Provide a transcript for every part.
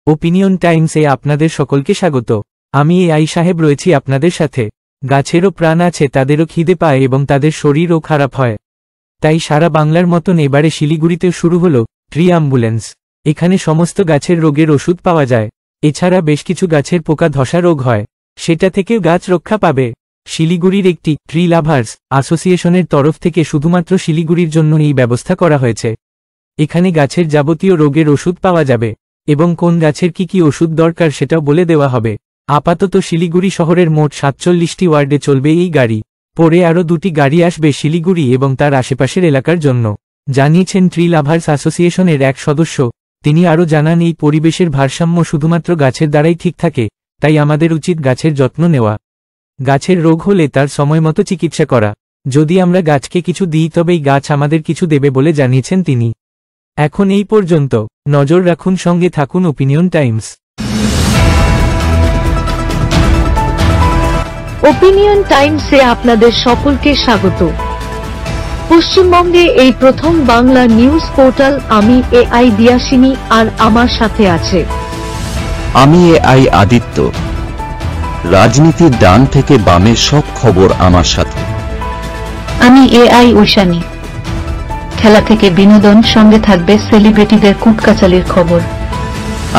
Opinion টাইমসে আপনাদের সকলকে স্বাগত। আমি এআই সাহেব রয়েছি আপনাদের সাথে। গাছেরও প্রাণ আছে, তাদেরও খিদে পায় এবং তাদের শরীরও খারাপ হয়। তাই সারা বাংলার মতন এবারে শিলিগুড়িতেও শুরু হলো ট্রি অ্যাম্বুলেন্স। এখানে সমস্ত গাছের রোগের ওষুধ পাওয়া যায়। এছাড়া বেশ কিছু গাছের পোকা ধসা রোগ হয়, সেটা থেকেও গাছ রক্ষা পাবে। শিলিগুড়ির একটি ট্রি লাভার্স অ্যাসোসিয়েশনের তরফ থেকে শুধুমাত্র শিলিগুড়ির জন্য এই ব্যবস্থা করা হয়েছে। এখানে গাছের যাবতীয় রোগের ওষুধ পাওয়া যাবে এবং কোন গাছের কি ওষুধ দরকার সেটাও বলে দেওয়া হবে। আপাতত শিলিগুড়ি শহরের মোট 47টি ওয়ার্ডে চলবে এই গাড়ি। পরে আরও 2টি গাড়ি আসবে শিলিগুড়ি এবং তার আশেপাশের এলাকার জন্য, জানিয়েছেন ট্রি লাভার্স অ্যাসোসিয়েশনের এক সদস্য। তিনি আরও জানান, এই পরিবেশের ভারসাম্য শুধুমাত্র গাছের দ্বারাই ঠিক থাকে, তাই আমাদের উচিত গাছের যত্ন নেওয়া। গাছের রোগ হলে তার সময়মতো চিকিৎসা করা। যদি আমরা গাছকে কিছু দিই তবেই গাছ আমাদের কিছু দেবে বলে জানিয়েছেন তিনি। এখন এই পর্যন্ত। নজর রাখুন, সঙ্গে থাকুন ওপিনিয়ন টাইমস। ওপিনিয়ন টাইমসে আপনাদের সকলকে স্বাগত। পশ্চিমবঙ্গে এই প্রথম বাংলা নিউজ পোর্টাল। আমি এআই দিয়াসিনী, আর আমার সাথে আছে আমি এআই আদিত্য। রাজনীতির ডান থেকে বামের সব খবর আমার সাথে। আমি এআই ঐশানী। খেলা থেকে বিনোদন, সঙ্গে থাকবে সেলিব্রিটিদের কুটকাচালির খবর।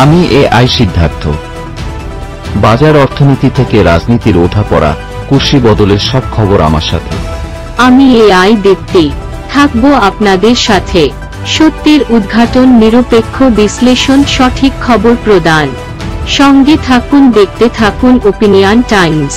আমি এআই সিদ্ধার্থ। বাজার অর্থনীতি থেকে রাজনীতির ওঠাপড়া, কুর্সি বদলের সব খবর আমার সাথে। আমি এআই দীপ্তি, থাকবো আপনাদের সাথে। সত্যের উদ্ঘাটন, নিরপেক্ষ বিশ্লেষণ, সঠিক খবর প্রদান। সঙ্গে থাকুন, দেখতে থাকুন ওপিনিয়ন টাইমস।